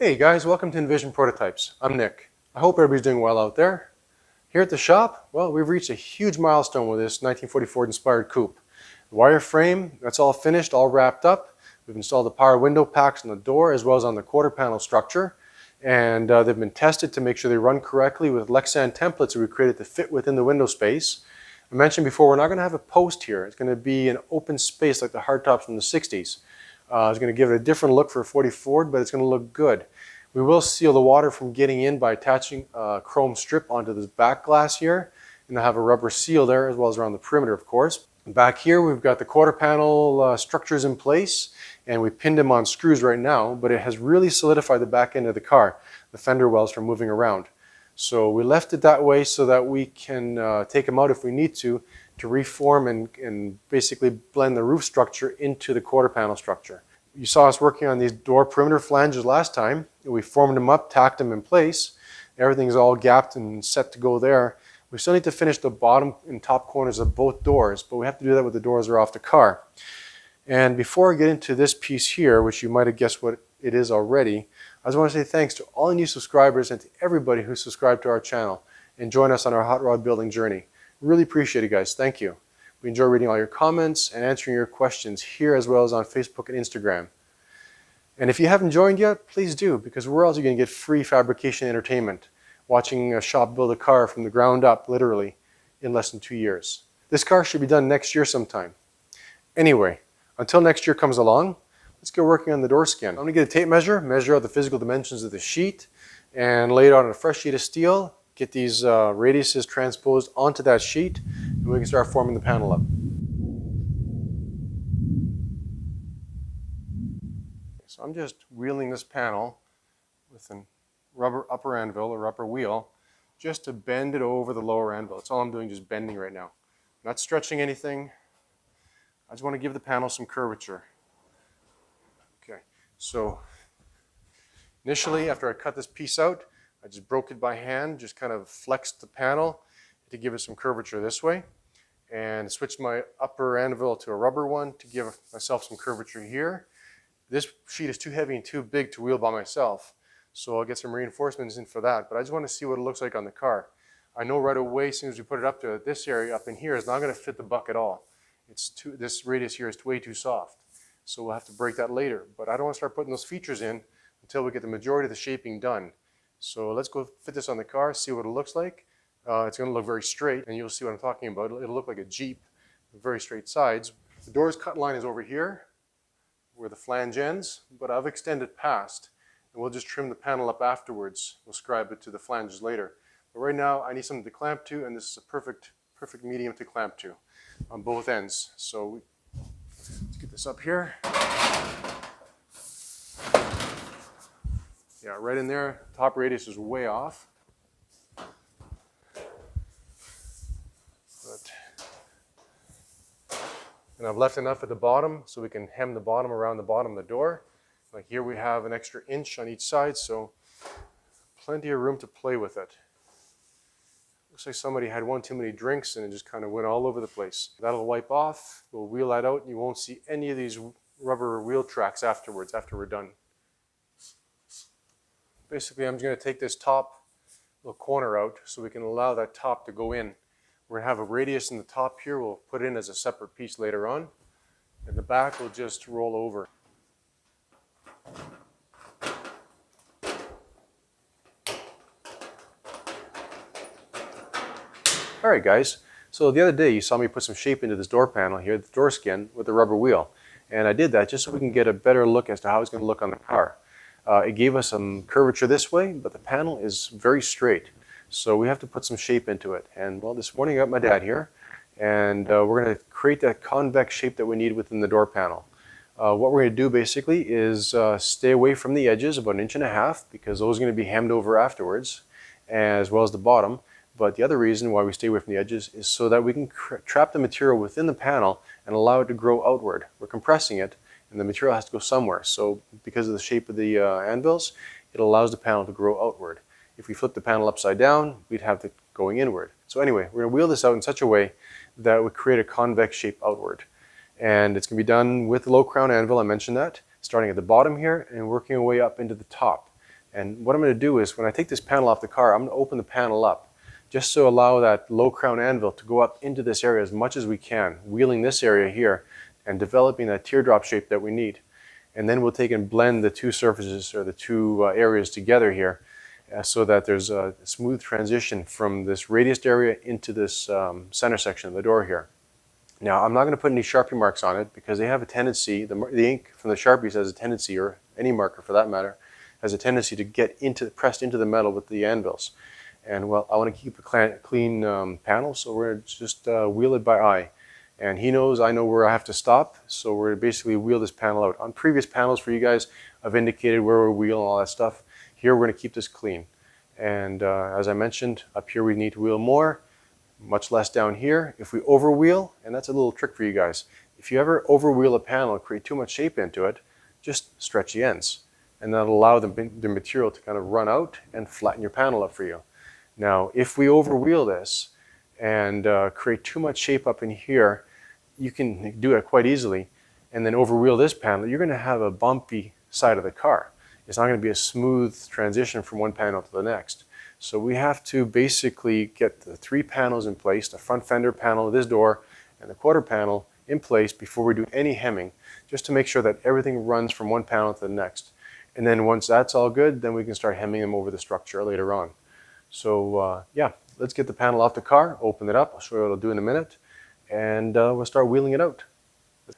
Hey guys, welcome to iNVision Prototypes. I'm Nick. I hope everybody's doing well out there. Here at the shop, well, we've reached a huge milestone with this 1944 inspired coupe. The wireframe, that's all finished, all wrapped up. We've installed the power window packs on the door as well as on the quarter panel structure. And they've been tested to make sure they run correctly with Lexan templates that we created to fit within the window space. I mentioned before, we're not going to have a post here. It's going to be an open space like the hardtops from the 60s. It's going to give it a different look for a 40 Ford, but it's going to look good. We will seal the water from getting in by attaching a chrome strip onto this back glass here, and they'll have a rubber seal there as well as around the perimeter, of course. Back here we've got the quarter panel structures in place, and we pinned them on screws right now, but it has really solidified the back end of the car, the fender wells from moving around. So we left it that way so that we can take them out if we need to reform and basically blend the roof structure into the quarter panel structure. You saw us working on these door perimeter flanges last time. We formed them up, tacked them in place. Everything's all gapped and set to go there. We still need to finish the bottom and top corners of both doors, but we have to do that when the doors are off the car. And before I get into this piece here, which you might have guessed what it is already, I just want to say thanks to all the new subscribers and to everybody who subscribed to our channel and joined us on our hot rod building journey. Really appreciate it, guys. Thank you. We enjoy reading all your comments and answering your questions here as well as on Facebook and Instagram. And if you haven't joined yet, please do, because we're also going to get free fabrication entertainment, watching a shop build a car from the ground up, literally, in less than 2 years. This car should be done next year sometime. Anyway, until next year comes along, let's get working on the door skin. I'm going to get a tape measure, measure out the physical dimensions of the sheet, and lay it out on a fresh sheet of steel. Get these radiuses transposed onto that sheet, and we can start forming the panel up. So I'm just wheeling this panel with a rubber upper anvil or upper wheel just to bend it over the lower anvil. That's all I'm doing, just bending right now. I'm not stretching anything. I just want to give the panel some curvature. Okay, so initially after I cut this piece out, I just broke it by hand, just kind of flexed the panel to give it some curvature this way, and switched my upper anvil to a rubber one to give myself some curvature here. This sheet is too heavy and too big to wheel by myself, so I'll get some reinforcements in for that, but I just want to see what it looks like on the car. I know right away, as soon as we put it up to this area up in here, is not going to fit the buck at all. This radius here is way too soft, so we'll have to break that later, but I don't want to start putting those features in until we get the majority of the shaping done. So let's go fit this on the car, see what it looks like. It's going to look very straight, and you'll see what I'm talking about. It'll look like a Jeep with very straight sides. The door's cut line is over here, where the flange ends, but I've extended past, and we'll just trim the panel up afterwards. We'll scribe it to the flanges later. But right now, I need something to clamp to, and this is a perfect medium to clamp to on both ends. So let's get this up here. Yeah, right in there. Top radius is way off. And I've left enough at the bottom so we can hem the bottom around the bottom of the door. Like here we have an extra inch on each side, so plenty of room to play with it. Looks like somebody had one too many drinks and it just kind of went all over the place. That'll wipe off. We'll wheel that out and you won't see any of these rubber wheel tracks afterwards, after we're done. Basically, I'm just going to take this top little corner out so we can allow that top to go in. We're going to have a radius in the top here. We'll put it in as a separate piece later on. And the back will just roll over. All right, guys. So the other day you saw me put some shape into this door panel here, the door skin, with the rubber wheel. And I did that just so we can get a better look as to how it's going to look on the car. It gave us some curvature this way, but the panel is very straight. So we have to put some shape into it. And well, this morning I got my dad here, and we're going to create that convex shape that we need within the door panel. What we're going to do basically is stay away from the edges about 1.5 inches, because those are going to be hemmed over afterwards, as well as the bottom. But the other reason why we stay away from the edges is so that we can trap the material within the panel and allow it to grow outward. We're compressing it, and the material has to go somewhere. So because of the shape of the anvils, it allows the panel to grow outward. If we flip the panel upside down, we'd have it going inward. So anyway, we're going to wheel this out in such a way that would create a convex shape outward. And it's going to be done with the low crown anvil, I mentioned that, starting at the bottom here and working our way up into the top. And what I'm going to do is when I take this panel off the car, I'm going to open the panel up just to allow that low crown anvil to go up into this area as much as we can, wheeling this area here and developing that teardrop shape that we need. And then we'll take and blend the two surfaces or the two areas together here so that there's a smooth transition from this radiused area into this center section of the door here. Now, I'm not going to put any Sharpie marks on it because they have a tendency, the ink from the Sharpies has a tendency, or any marker for that matter, has a tendency to get pressed into the metal with the anvils. And well, I want to keep a clean panel, so we're going to just wheel it by eye. And he knows, I know where I have to stop, so we're going to basically wheel this panel out. On previous panels for you guys, I've indicated where we're wheeling and all that stuff. Here we're going to keep this clean. And as I mentioned, up here we need to wheel more. Much less down here. If we overwheel, and that's a little trick for you guys, if you ever overwheel a panel and create too much shape into it, just stretch the ends. And that'll allow the material to kind of run out and flatten your panel up for you. Now, if we overwheel this and create too much shape up in here, you can do it quite easily, and then overwheel this panel, you're going to have a bumpy side of the car. It's not going to be a smooth transition from one panel to the next. So we have to basically get the three panels in place, the front fender panel of this door and the quarter panel in place before we do any hemming, just to make sure that everything runs from one panel to the next. And then once that's all good, then we can start hemming them over the structure later on. So yeah, let's get the panel off the car, open it up, I'll show you what I'll do in a minute, and we'll start wheeling it out.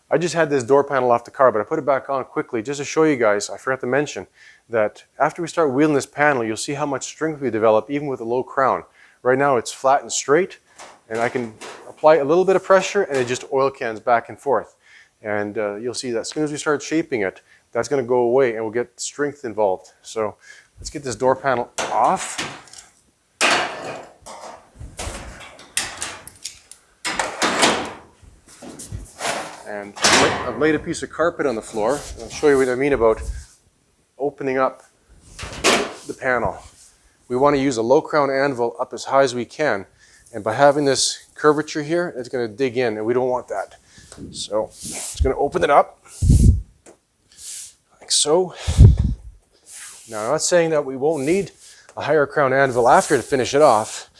I just had this door panel off the car, but I put it back on quickly just to show you guys. I forgot to mention that after we start wheeling this panel, you'll see how much strength we develop even with a low crown. Right now it's flat and straight, and I can apply a little bit of pressure and it just oil cans back and forth. And you'll see that as soon as we start shaping it, that's going to go away and we'll get strength involved. So let's get this door panel off. And I've laid a piece of carpet on the floor. I'll show you what I mean about opening up the panel. We want to use a low crown anvil up as high as we can. And by having this curvature here, it's going to dig in, and we don't want that. So it's going to open it up like so. Now, I'm not saying that we won't need a higher crown anvil after to finish it off,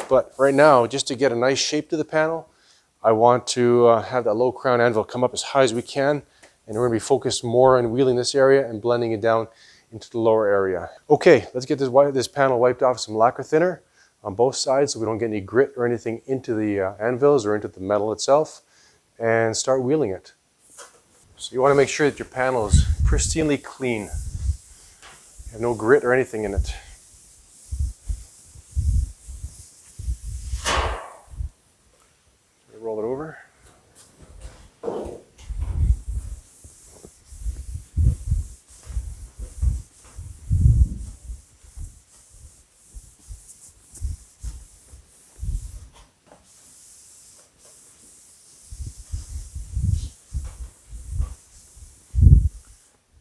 but right now, just to get a nice shape to the panel, I want to have that low crown anvil come up as high as we can, and we're going to be focused more on wheeling this area and blending it down into the lower area. Okay, let's get this panel wiped off with some lacquer thinner on both sides so we don't get any grit or anything into the anvils or into the metal itself, and start wheeling it. So you want to make sure that your panel is pristinely clean. You have no grit or anything in it. Roll it over.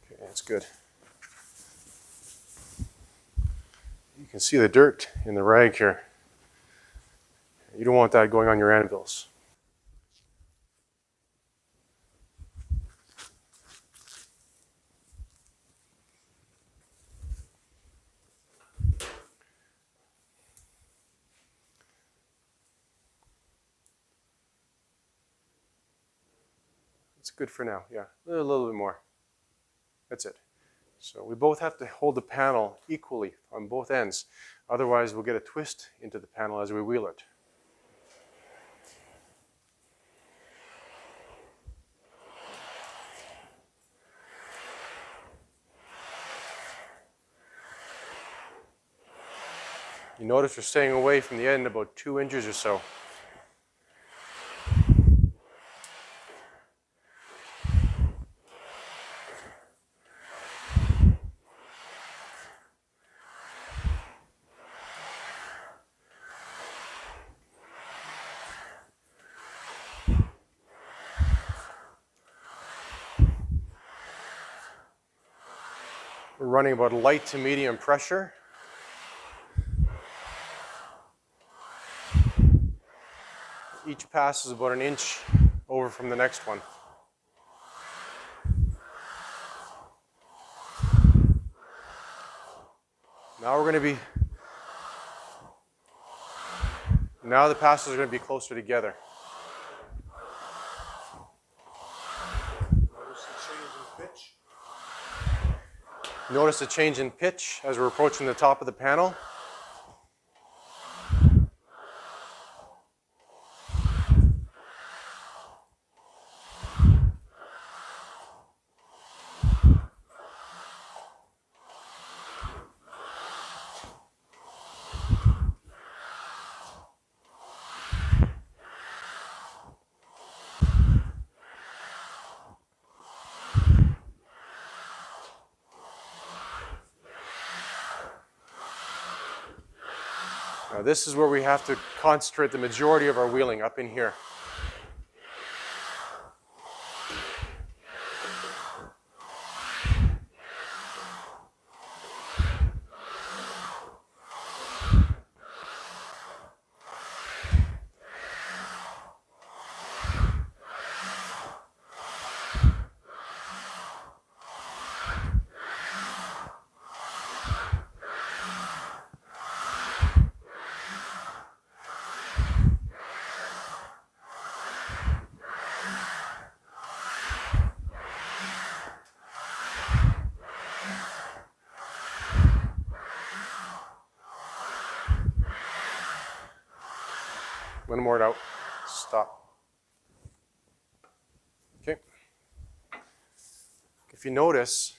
Okay, that's good. You can see the dirt in the rag here. You don't want that going on your anvils. It's good for now, yeah. A little bit more. That's it. So we both have to hold the panel equally on both ends. Otherwise, we'll get a twist into the panel as we wheel it. You notice we're staying away from the end about 2 inches or so. We're running about light to medium pressure. Each pass is about 1 inch over from the next one. Now now the passes are going to be closer together. Notice a change in pitch as we're approaching the top of the panel. Now this is where we have to concentrate the majority of our wheeling, up in here. One more out. Stop. Okay. If you notice,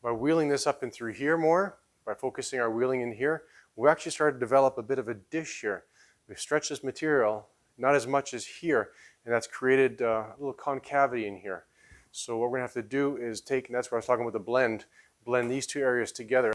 by wheeling this up and through here more, by focusing our wheeling in here, we actually started to develop a bit of a dish here. We've stretched this material, not as much as here, and that's created a little concavity in here. So what we're going to have to do is take, and that's what I was talking about the blend these two areas together.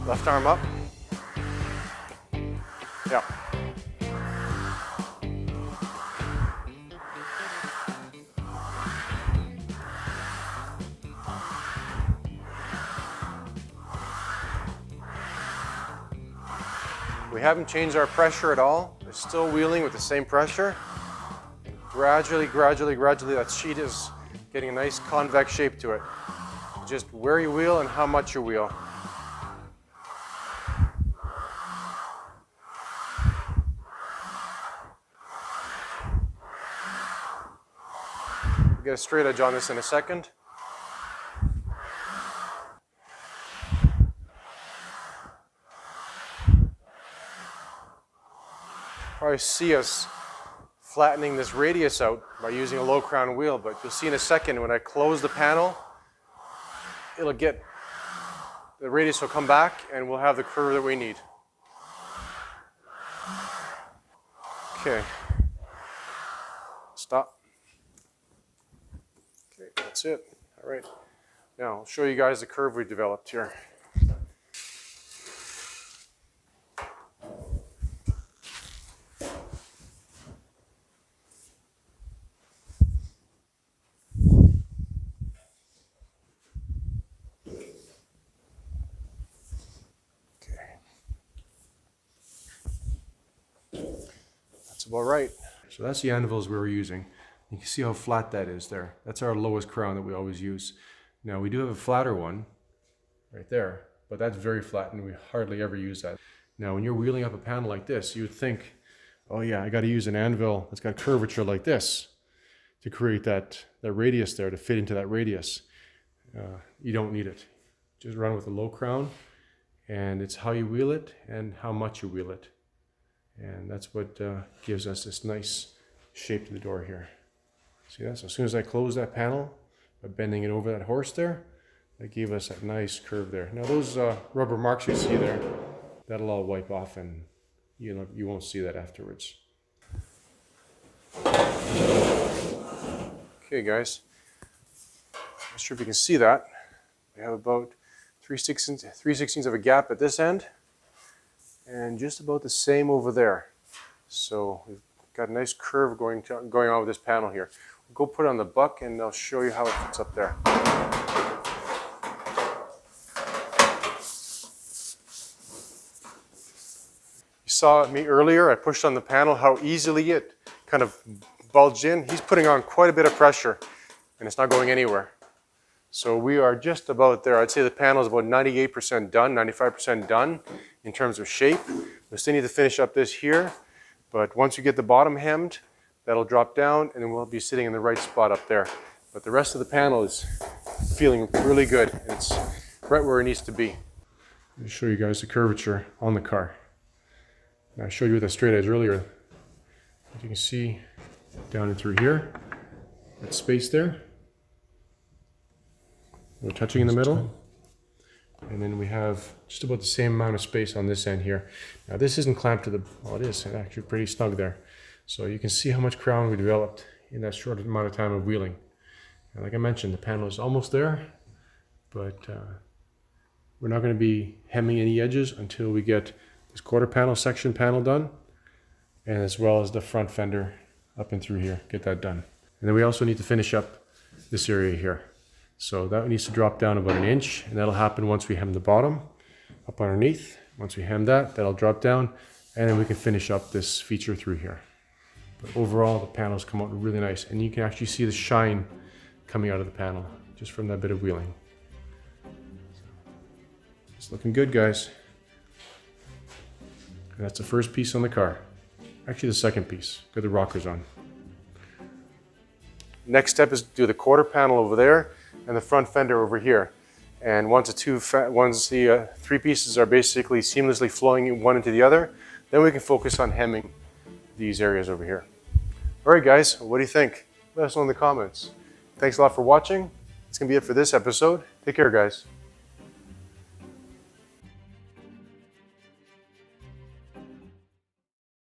Left arm up. Yeah. We haven't changed our pressure at all. We're still wheeling with the same pressure. Gradually, that sheet is getting a nice convex shape to it. Just where you wheel and how much you wheel. We'll get a straight edge on this in a second. Probably see us flattening this radius out by using a low crown wheel, but you'll see in a second when I close the panel, the radius will come back and we'll have the curve that we need. Okay. Stop. Okay, that's it. All right. Now I'll show you guys the curve we developed here. That's about right. So that's the anvils we were using. You can see how flat that is there. That's our lowest crown that we always use. Now we do have a flatter one right there, but that's very flat and we hardly ever use that. Now when you're wheeling up a panel like this, you would think, oh yeah, I got to use an anvil that's got curvature like this to create that radius there, to fit into that radius. You don't need it. Just run with a low crown, and it's how you wheel it and how much you wheel it. And that's what gives us this nice shape to the door here. See that? So as soon as I close that panel, by bending it over that horse there, that gave us that nice curve there. Now those rubber marks you see there, that'll all wipe off, and you won't see that afterwards. Okay guys, not sure if you can see that. We have about 3/16 of a gap at this end, and just about the same over there. So we've got a nice curve going on with this panel here. We'll go put it on the buck and I'll show you how it fits up there. You saw me earlier, I pushed on the panel, how easily it kind of bulged in. He's putting on quite a bit of pressure and it's not going anywhere. So we are just about there. I'd say the panel is about 98% done, 95% done in terms of shape. We still need to finish up this here, but once you get the bottom hemmed, that'll drop down and then we'll be sitting in the right spot up there. But the rest of the panel is feeling really good. It's right where it needs to be. Let me show you guys the curvature on the car. Now, I showed you with the straight edge earlier. As you can see down and through here, that space there. We're touching in the middle. And then we have just about the same amount of space on this end here. Now this isn't clamped to the, well it is actually pretty snug there. So you can see how much crown we developed in that short amount of time of wheeling. And like I mentioned, the panel is almost there, but we're not going to be hemming any edges until we get this quarter panel section panel done, and as well as the front fender up and through here, get that done. And then we also need to finish up this area here. So that needs to drop down about 1 inch, and that'll happen once we hem the bottom up underneath. Once we hem that, that'll drop down, and then we can finish up this feature through here. But overall, the panels come out really nice, and you can actually see the shine coming out of the panel just from that bit of wheeling. It's looking good, guys. And that's the first piece on the car. Actually, the second piece. Got the rockers on. Next step is to do the quarter panel over there and the front fender over here. And once the three pieces are basically seamlessly flowing one into the other, then we can focus on hemming these areas over here. All right, guys, what do you think? Let us know in the comments. Thanks a lot for watching. It's going to be it for this episode. Take care, guys.